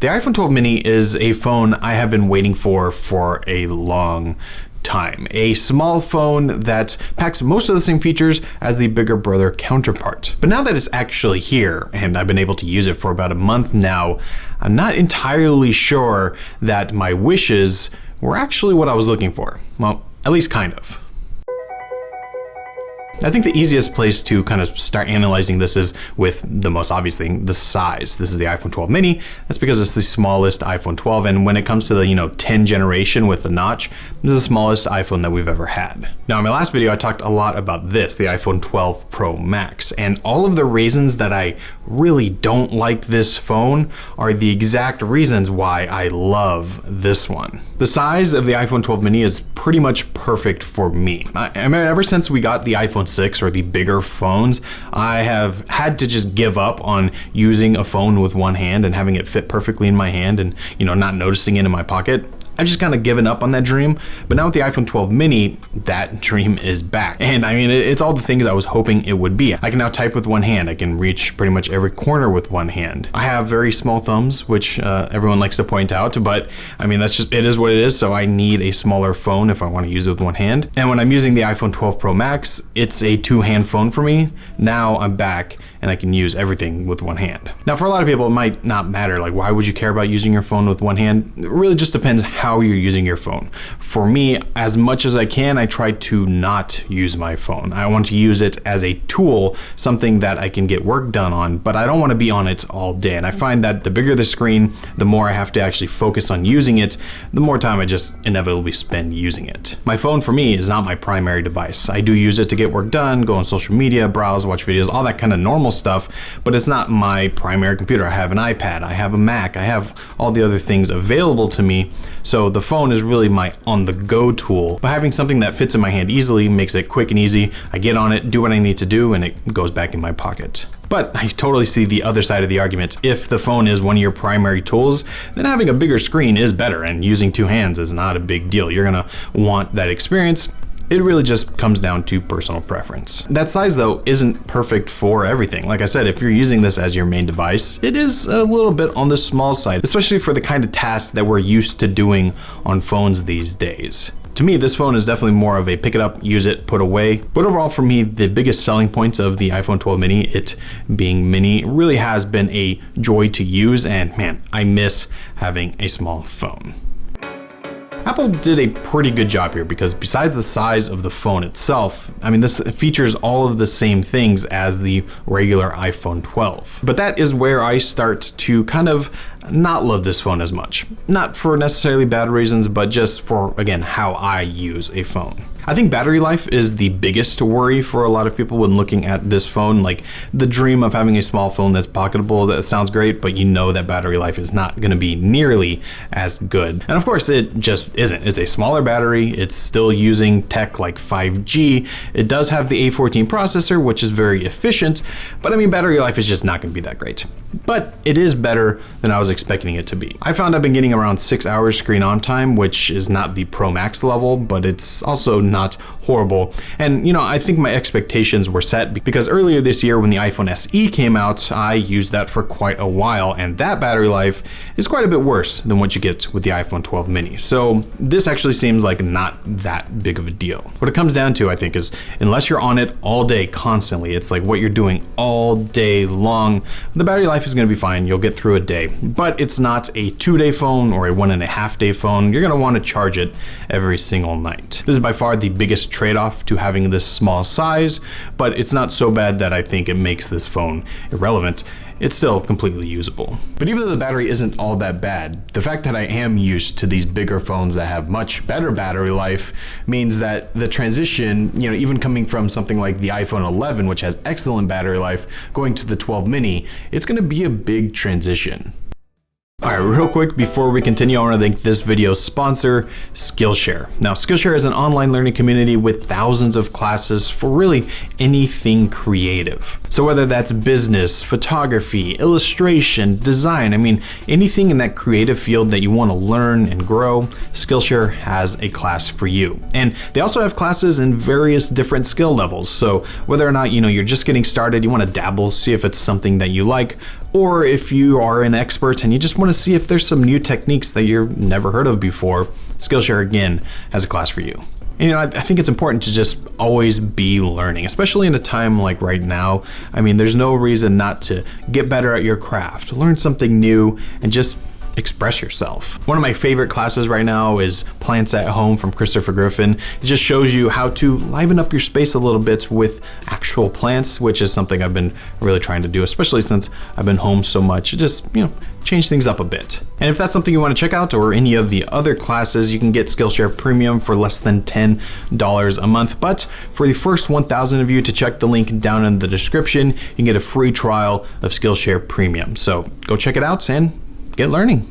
The iPhone 12 mini is a phone I have been waiting for a long time. A small phone that packs most of the same features as the bigger brother counterpart. But now that it's actually here, and I've been able to use it for about a month now, I'm not entirely sure that my wishes were actually what I was looking for. Well, at least kind of. I think the easiest place to kind of start analyzing this is with the most obvious thing, the size. This is the iPhone 12 mini. That's because it's the smallest iPhone 12. And when it comes to the 10 generation with the notch, this is the smallest iPhone that we've ever had. Now in my last video, I talked a lot about this, the iPhone 12 Pro Max, and all of the reasons that I really don't like this phone are the exact reasons why I love this one. The size of the iPhone 12 mini is pretty much perfect for me. I mean, ever since we got the iPhone 6 or the bigger phones, I have had to just give up on using a phone with one hand and having it fit perfectly in my hand and not noticing it in my pocket. I've just kind of given up on that dream, but now with the iPhone 12 mini, that dream is back. And I mean, it's all the things I was hoping it would be. I can now type with one hand. I can reach pretty much every corner with one hand. I have very small thumbs, which everyone likes to point out, but I mean, it is what it is. So I need a smaller phone if I want to use it with one hand. And when I'm using the iPhone 12 Pro Max, it's a two-hand phone for me. Now I'm back and I can use everything with one hand. Now, for a lot of people, it might not matter. Like, why would you care about using your phone with one hand? It really just depends how you're using your phone. For me, as much as I can, I try to not use my phone. I want to use it as a tool, something that I can get work done on, but I don't want to be on it all day. And I find that the bigger the screen, the more I have to actually focus on using it, the more time I just inevitably spend using it. My phone for me is not my primary device. I do use it to get work done, go on social media, browse, watch videos, all that kind of normal stuff, but it's not my primary computer. I have an iPad, I have a Mac, I have all the other things available to me. So the phone is really my on-the-go tool, but having something that fits in my hand easily makes it quick and easy. I get on it, do what I need to do, and it goes back in my pocket. But I totally see the other side of the argument. If the phone is one of your primary tools, then having a bigger screen is better, and using two hands is not a big deal. You're gonna want that experience. It really just comes down to personal preference. That size though isn't perfect for everything. Like I said, if you're using this as your main device, it is a little bit on the small side, especially for the kind of tasks that we're used to doing on phones these days. To me, this phone is definitely more of a pick it up, use it, put away. But overall for me, the biggest selling points of the iPhone 12 mini, it being mini, really has been a joy to use, and man, I miss having a small phone. Apple did a pretty good job here because besides the size of the phone itself, I mean, this features all of the same things as the regular iPhone 12. But that is where I start to kind of not love this phone as much. Not for necessarily bad reasons, but just for, again, how I use a phone. I think battery life is the biggest worry for a lot of people when looking at this phone. Like, the dream of having a small phone that's pocketable, that sounds great, but you know that battery life is not going to be nearly as good. And of course, it just isn't. It's a smaller battery. It's still using tech like 5G. It does have the A14 processor, which is very efficient, but I mean, battery life is just not going to be that great. But it is better than I was expecting it to be. I found I've been getting around 6 hours screen on time, which is not the Pro Max level, but it's also not horrible. And I think my expectations were set because earlier this year when the iPhone SE came out, I used that for quite a while, and that battery life is quite a bit worse than what you get with the iPhone 12 mini. So this actually seems like not that big of a deal. What it comes down to, I think, is unless you're on it all day constantly, it's like what you're doing all day long, the battery life is going to be fine. You'll get through a day, but it's not a 2-day phone or a 1.5-day phone. You're going to want to charge it every single night. This is by far the biggest trade-off to having this small size, but it's not so bad that I think it makes this phone irrelevant. It's still completely usable. But even though the battery isn't all that bad, the fact that I am used to these bigger phones that have much better battery life means that the transition, even coming from something like the iPhone 11, which has excellent battery life, going to the 12 mini, it's gonna be a big transition. All right, real quick before we continue, I want to thank this video's sponsor, Skillshare. Now, Skillshare is an online learning community with thousands of classes for really anything creative. So whether that's business, photography, illustration, design, I mean, anything in that creative field that you want to learn and grow, Skillshare has a class for you. And they also have classes in various different skill levels. So whether or not, you're just getting started, you want to dabble, see if it's something that you like, Or if you are an expert and you just want to see if there's some new techniques that you've never heard of before, Skillshare again has a class for you. And, I think it's important to just always be learning, especially in a time like right now. I mean, there's no reason not to get better at your craft, learn something new, and just express yourself. One of my favorite classes right now is Plants at Home from Christopher Griffin. It just shows you how to liven up your space a little bit with actual plants, which is something I've been really trying to do, especially since I've been home so much. Just, change things up a bit. And if that's something you want to check out, or any of the other classes, you can get Skillshare Premium for less than $10 a month. But for the first 1,000 of you to check the link down in the description, you can get a free trial of Skillshare Premium. So go check it out and get learning.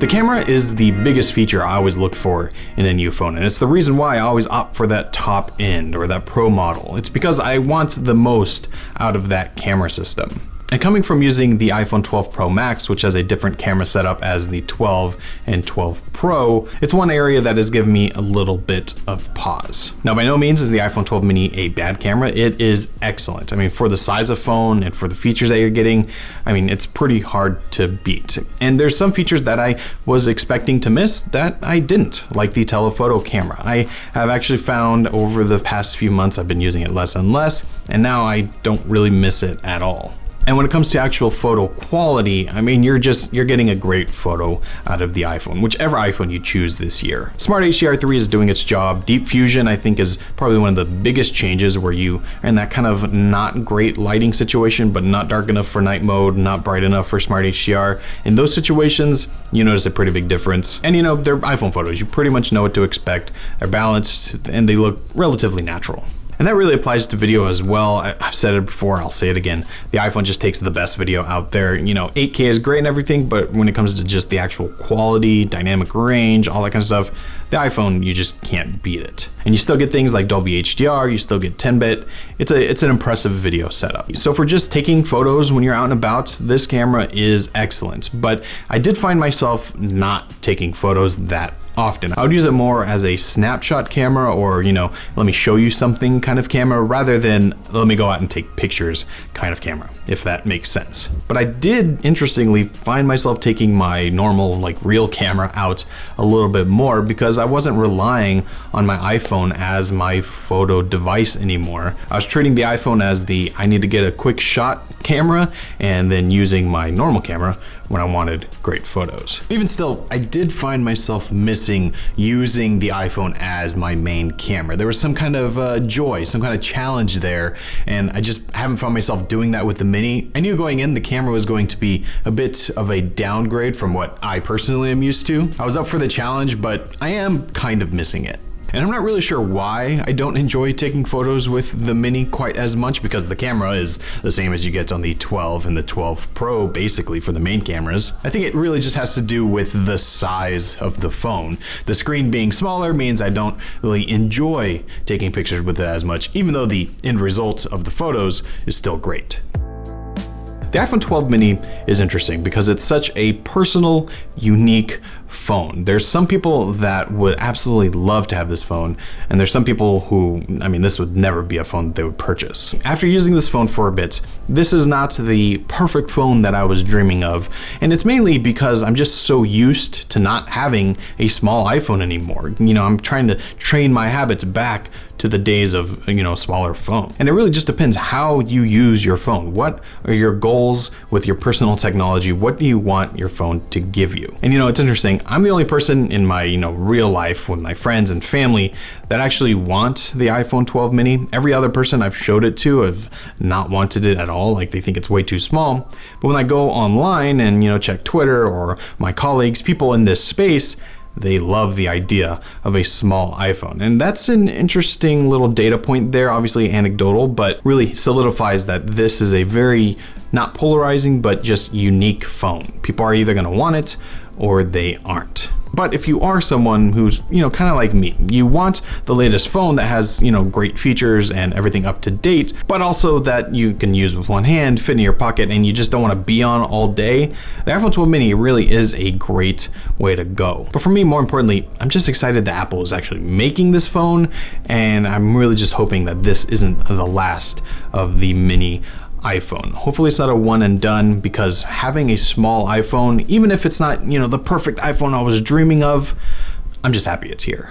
The camera is the biggest feature I always look for in a new phone, and it's the reason why I always opt for that top end or that Pro model. It's because I want the most out of that camera system. And coming from using the iPhone 12 Pro Max, which has a different camera setup as the 12 and 12 Pro, it's one area that has given me a little bit of pause. Now, by no means is the iPhone 12 mini a bad camera. It is excellent. I mean, for the size of phone and for the features that you're getting, I mean, it's pretty hard to beat. And there's some features that I was expecting to miss that I didn't, like the telephoto camera. I have actually found over the past few months, I've been using it less and less, and now I don't really miss it at all. And when it comes to actual photo quality, I mean, you're getting a great photo out of the iPhone, whichever iPhone you choose this year. Smart HDR3 is doing its job. Deep Fusion, I think, is probably one of the biggest changes, where you are in that kind of not great lighting situation, but not dark enough for night mode, not bright enough for Smart HDR. In those situations, you notice a pretty big difference. And they're iPhone photos. You pretty much know what to expect. They're balanced and they look relatively natural. And that really applies to video as well. I've said it before, I'll say it again. The iPhone just takes the best video out there. 8K is great and everything, but when it comes to just the actual quality, dynamic range, all that kind of stuff, the iPhone, you just can't beat it. And you still get things like Dolby HDR, you still get 10-bit. It's an impressive video setup. So for just taking photos when you're out and about, this camera is excellent. But I did find myself not taking photos that often. I would use it more as a snapshot camera, or let me show you something kind of camera, rather than let me go out and take pictures kind of camera, if that makes sense. But I did interestingly find myself taking my normal real camera out a little bit more, because I wasn't relying on my iPhone as my photo device anymore. I was treating the iPhone as I need to get a quick shot camera, and then using my normal camera when I wanted great photos. Even still, I did find myself missing using the iPhone as my main camera. There was some kind of joy, some kind of challenge there, and I just haven't found myself doing that with the Mini. I knew going in the camera was going to be a bit of a downgrade from what I personally am used to. I was up for the challenge, but I am kind of missing it. And I'm not really sure why I don't enjoy taking photos with the Mini quite as much, because the camera is the same as you get on the 12 and the 12 Pro, basically, for the main cameras. I think it really just has to do with the size of the phone. The screen being smaller means I don't really enjoy taking pictures with it as much, even though the end result of the photos is still great. The iPhone 12 mini is interesting because it's such a personal, unique phone. There's some people that would absolutely love to have this phone, and there's some people who, this would never be a phone that they would purchase. After using this phone for a bit, this is not the perfect phone that I was dreaming of, and it's mainly because I'm just so used to not having a small iPhone anymore. I'm trying to train my habits back to the days of a smaller phone. And it really just depends how you use your phone. What are your goals with your personal technology? What do you want your phone to give you? And it's interesting, I'm the only person in my real life with my friends and family that actually want the iPhone 12 mini. Every other person I've showed it to have not wanted it at all. They think it's way too small. But when I go online and check Twitter or my colleagues, people in this space, they love the idea of a small iPhone. And that's an interesting little data point there, obviously anecdotal, but really solidifies that this is a very, not polarizing, but just unique phone. People are either gonna want it or they aren't. But if you are someone who's, kind of like me, you want the latest phone that has, great features and everything up to date, but also that you can use with one hand, fit in your pocket, and you just don't want to be on all day, the iPhone 12 mini really is a great way to go. But for me, more importantly, I'm just excited that Apple is actually making this phone, and I'm really just hoping that this isn't the last of the mini iPhone. Hopefully it's not a one and done, because having a small iPhone, even if it's not, the perfect iPhone I was dreaming of, I'm just happy it's here.